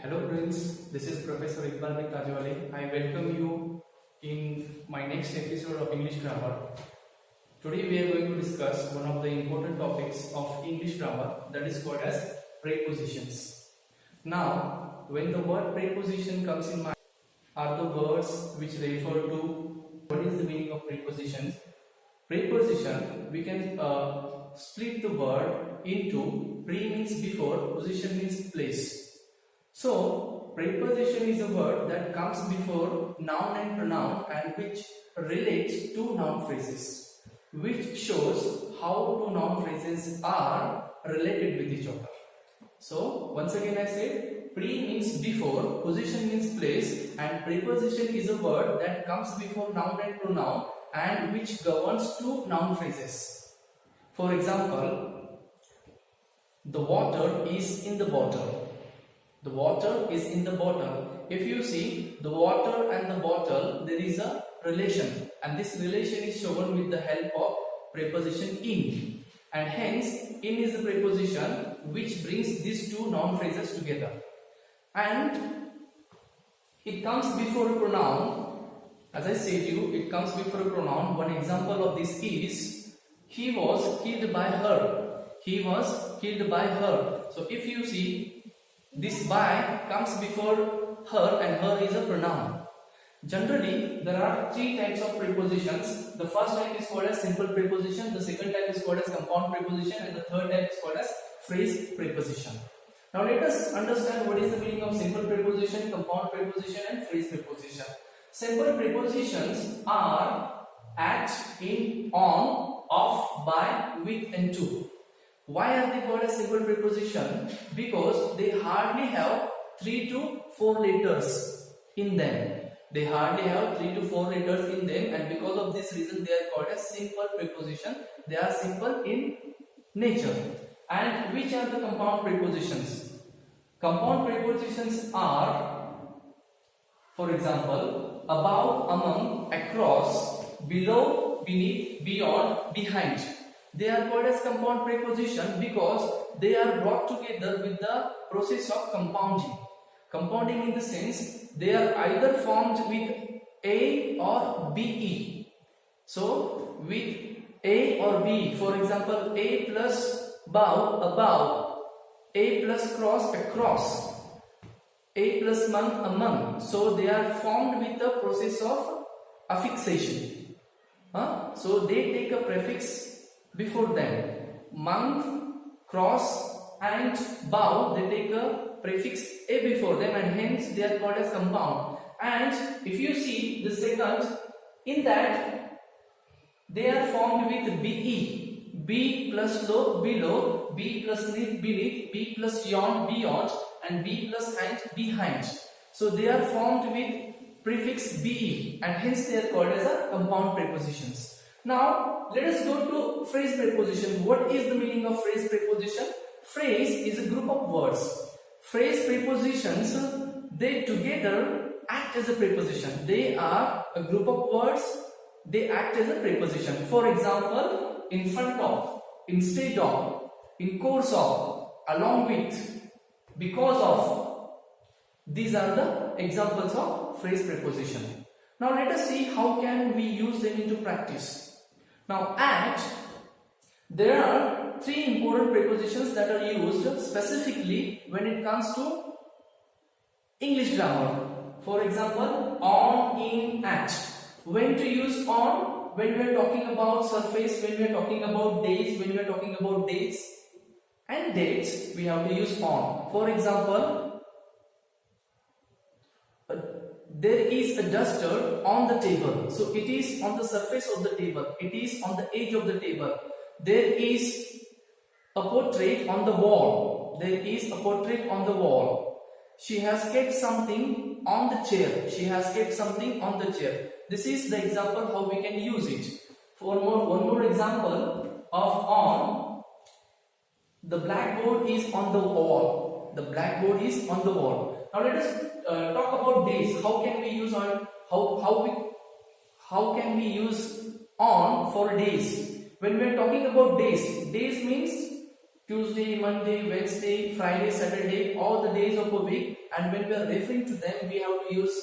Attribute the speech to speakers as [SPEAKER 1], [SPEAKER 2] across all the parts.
[SPEAKER 1] Hello friends, this is Professor Iqbal with Tajwale. I welcome you in my next episode of English Grammar. Today we are going to discuss one of the important topics of English grammar, that is called as prepositions. Now, when the word preposition comes in mind, are the words which refer to what is the meaning of prepositions. Preposition, we can split the word into pre means before, position means place. So, preposition is a word that comes before noun and pronoun and which relates to noun phrases, which shows how two noun phrases are related with each other. So, once again I say, pre means before, position means place, and preposition is a word that comes before noun and pronoun and which governs two noun phrases. For example, the water is in the bottle. The water is in the bottle. If you see the water and the bottle, there is a relation, and this relation is shown with the help of preposition in, and hence in is the preposition which brings these two noun phrases together, and it comes before a pronoun. As I said to you, it comes before a pronoun. One example of this is he was killed by her. He was killed by her. So if you see, this by comes before her and her is a pronoun. Generally, there are three types of prepositions. The first type is called as simple preposition, the second type is called as compound preposition, and the third type is called as phrase preposition. Now let us understand what is the meaning of simple preposition, compound preposition, and phrase preposition. Simple prepositions are at, in, on, off, by, with, and to. Why are they called as simple preposition? Because they hardly have 3 to 4 letters in them. They hardly have 3 to 4 letters in them, and because of this reason they are called as simple preposition. They are simple in nature. And which are the compound prepositions? Compound prepositions are, for example, above, among, across, below, beneath, beyond, behind. They are called as compound preposition because they are brought together with the process of compounding. Compounding in the sense they are either formed with A or BE. So with A or B, for example, A plus bow, above, A plus cross, across, A plus month, among. So they are formed with the process of affixation. So they take a prefix before them. Month, cross, and bow, they take a prefix A before them, and hence they are called as compound. And if you see the second, in that they are formed with BE. B plus low, below, B plus beneath, B plus beyond, and B plus behind. So they are formed with prefix BE, and hence they are called as a compound prepositions. Now, let us go to phrase preposition. What is the meaning of phrase preposition? Phrase is a group of words. Phrase prepositions, they together act as a preposition. They are a group of words, they act as a preposition. For example, in front of, instead of, in course of, along with, because of. These are the examples of phrase preposition. Now, let us see how can we use them into practice. Now, at, there are 3 important prepositions that are used specifically when it comes to English grammar. For example, on, in, at. When to use on? When we are talking about surface, when we are talking about days, when we are talking about dates and dates, we have to use on. For example, there is a duster on the table. So it is on the surface of the table. It is on the edge of the table. There is a portrait on the wall. There is a portrait on the wall. She has kept something on the chair. She has kept something on the chair. This is the example how we can use it. One more example of on. The blackboard is on the wall. The blackboard is on the wall. Now let us talk about days. How can we use on? How can we use on for days? When we are talking about days, days means Tuesday, Monday, Wednesday, Friday, Saturday, all the days of a week, and when we are referring to them, we have to use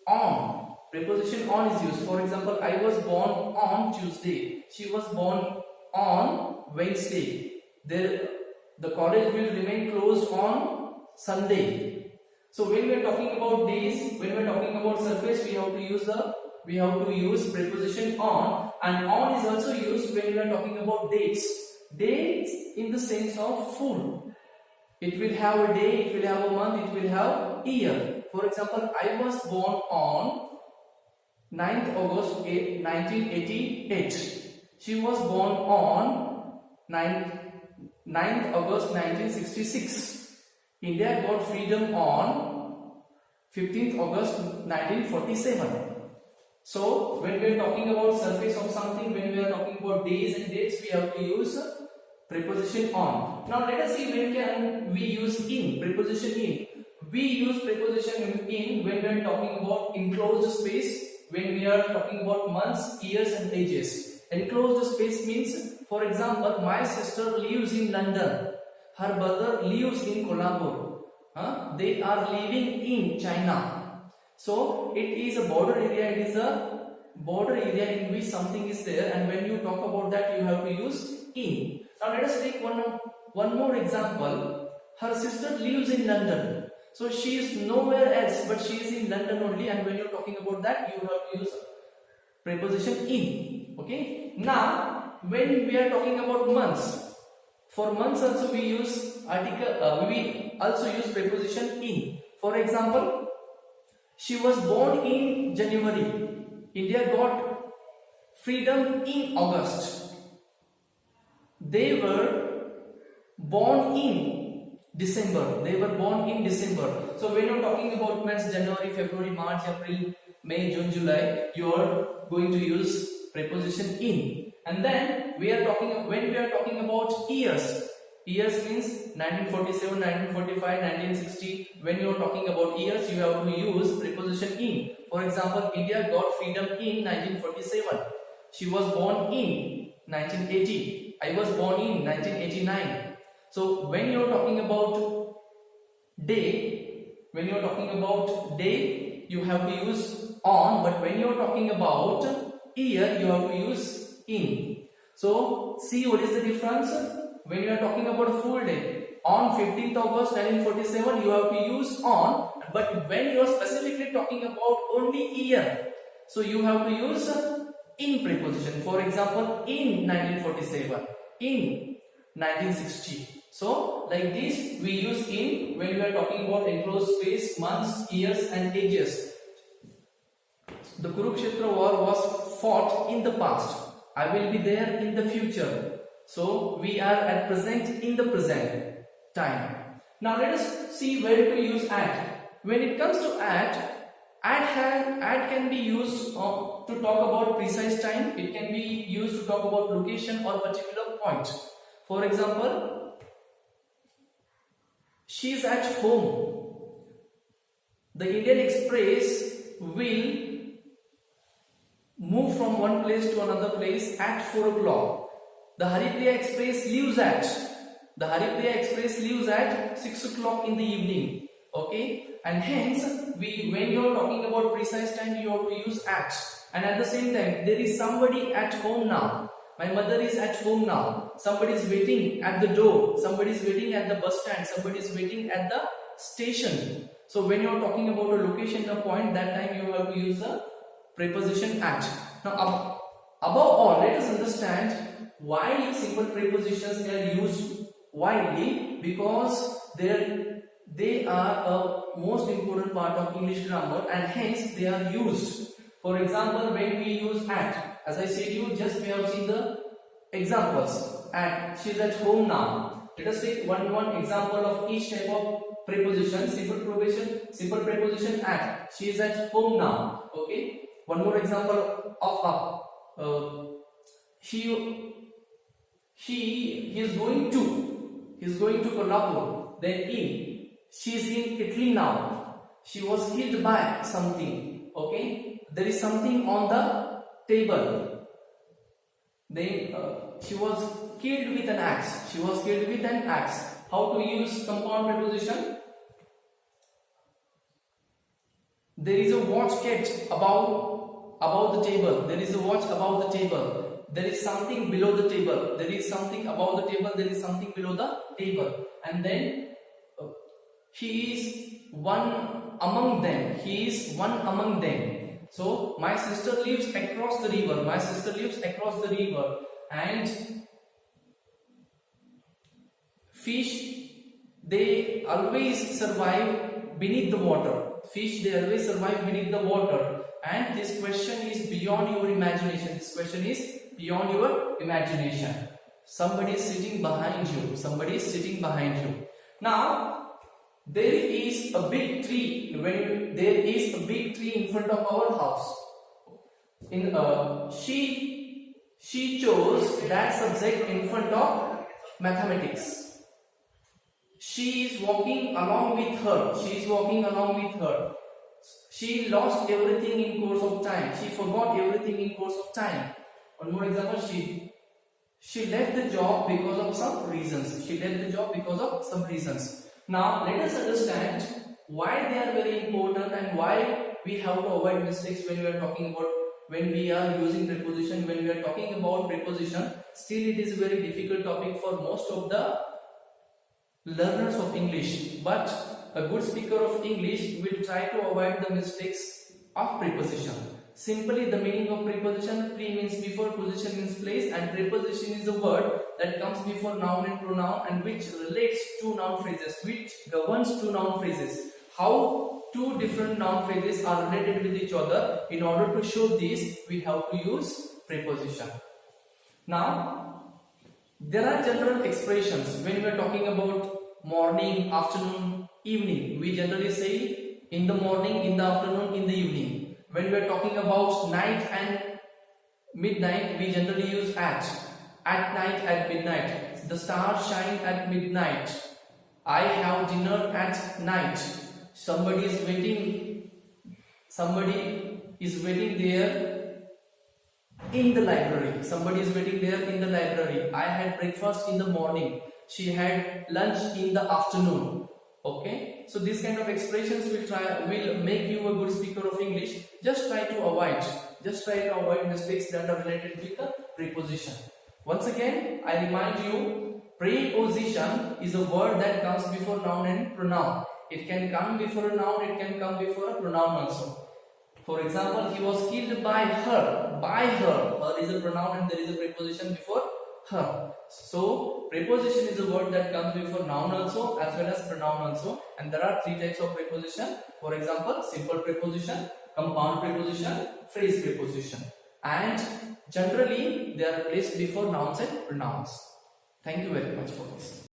[SPEAKER 1] on. Preposition on is used. For example, I was born on Tuesday. She was born on Wednesday. The college will remain closed on Sunday. So when we are talking about days, when we are talking about surface, we have to use preposition on, and on is also used when we are talking about dates. Dates in the sense of full. It will have a day, it will have a month, it will have year. For example, I was born on 9th August 1988. She was born on 9th August 1966. India got freedom on 15th August 1947. So when we are talking about surface of something, when we are talking about days and dates, we have to use preposition on. Now let us see when can we use in, preposition in. We use preposition in when we are talking about enclosed space, when we are talking about months, years and ages. Enclosed space means, for example, my sister lives in London, her brother lives in Kolhapur, they are living in China. So it is a border area, it is a border area in which something is there, and when you talk about that, you have to use in. Now let us take one more example. Her sister lives in London. So she is nowhere else, but she is in London only, and when you are talking about that, you have to use preposition in. Okay. Now when we are talking about months, for months also we use we also use preposition in. For example, she was born in January. India got freedom in August. They were born in December. They were born in December. So when you're talking about months, January, February, March, April, May, June, July, you are going to use preposition in. And then when we are talking about years. Years means 1947, 1945, 1960. When you are talking about years, you have to use preposition in. For example, India got freedom in 1947. She was born in 1980. I was born in 1989. So when you are talking about day, you have to use on, but when you are talking about year, you have to use in. So see what is the difference? When you are talking about a full day, on 15th August 1947, you have to use on, but when you are specifically talking about only year, so you have to use in preposition. For example, in 1947, in 1960. So like this we use in when we are talking about enclosed space, months, years and ages. The Kurukshetra war was fought in the past. I will be there in the future. So we are at present in the present time. Now let us see where to use at. When it comes to at can be used to talk about precise time. It can be used to talk about location or particular point. For example, she is at home. The Indian Express will move from one place to another place at 4 o'clock. The Haripriya Express leaves at 6 o'clock in the evening. Okay, and hence when you are talking about precise time, you have to use at. And at the same time, there is somebody at home now. My mother is at home now. Somebody is waiting at the door. Somebody is waiting at the bus stand. Somebody is waiting at the station. So when you are talking about a location, a point, that time you have to use the preposition at. Now above all, let us understand why simple prepositions are used widely, because they are a most important part of English grammar, and hence they are used. For example, when we use at, as I said you, just we have seen the examples. At, she is at home now. Let us take one example of each type of preposition. Simple preposition at. She is at home now. Okay. One more example of up. He is going to Kolhapur. Then in, she is in Italy now. She was killed by something. Okay, there is something on the table. Then she was killed with an axe. She was killed with an axe. How to use compound preposition? There is a watch kept above the table. There is a watch above the table. There is something below the table. There is something above the table. There is something below the table. And then he is one among them. He is one among them. So my sister lives across the river. My sister lives across the river. And fish, they always survive beneath the water. Fish, they always survive beneath the water. And this question is beyond your imagination. This question is beyond your imagination. Somebody is sitting behind you. Somebody is sitting behind you. Now, there is a big tree. When there is a big tree in front of our house. She chose that subject in front of mathematics. She is walking along with her. She is walking along with her. She lost everything in course of time. She forgot everything in course of time. One more example, she left the job because of some reasons. She left the job because of some reasons. Now let us understand why they are very important and why we have to avoid mistakes when we are talking about, when we are using preposition, when we are talking about preposition. Still it is a very difficult topic for most of the learners of English, but a good speaker of English will try to avoid the mistakes of preposition. Simply the meaning of preposition: pre means before, position means place, and preposition is a word that comes before noun and pronoun and which relates to noun phrases, which governs two noun phrases. How two different noun phrases are related with each other. In order to show this, we have to use preposition. Now, there are general expressions when we are talking about morning, afternoon, evening. We generally say in the morning, in the afternoon, in the evening. When we are talking about night and midnight, we generally use at night, at midnight. The stars shine at midnight. I have dinner at night. Somebody is waiting there in the library. Somebody is waiting there in the library. I had breakfast in the morning. She had lunch in the afternoon. Okay, so these kind of expressions will make you a good speaker of English. Just try to avoid mistakes that are related with the preposition. Once again, I remind you, preposition is a word that comes before noun and pronoun. It can come before a noun, it can come before a pronoun also. For example, he was killed by her. By her. Her is a pronoun and there is a preposition before her. So preposition is a word that comes before noun also as well as pronoun also, and there are three types of preposition. For example, simple preposition, compound preposition, phrase preposition, and generally they are placed before nouns and pronouns. Thank you very much for this.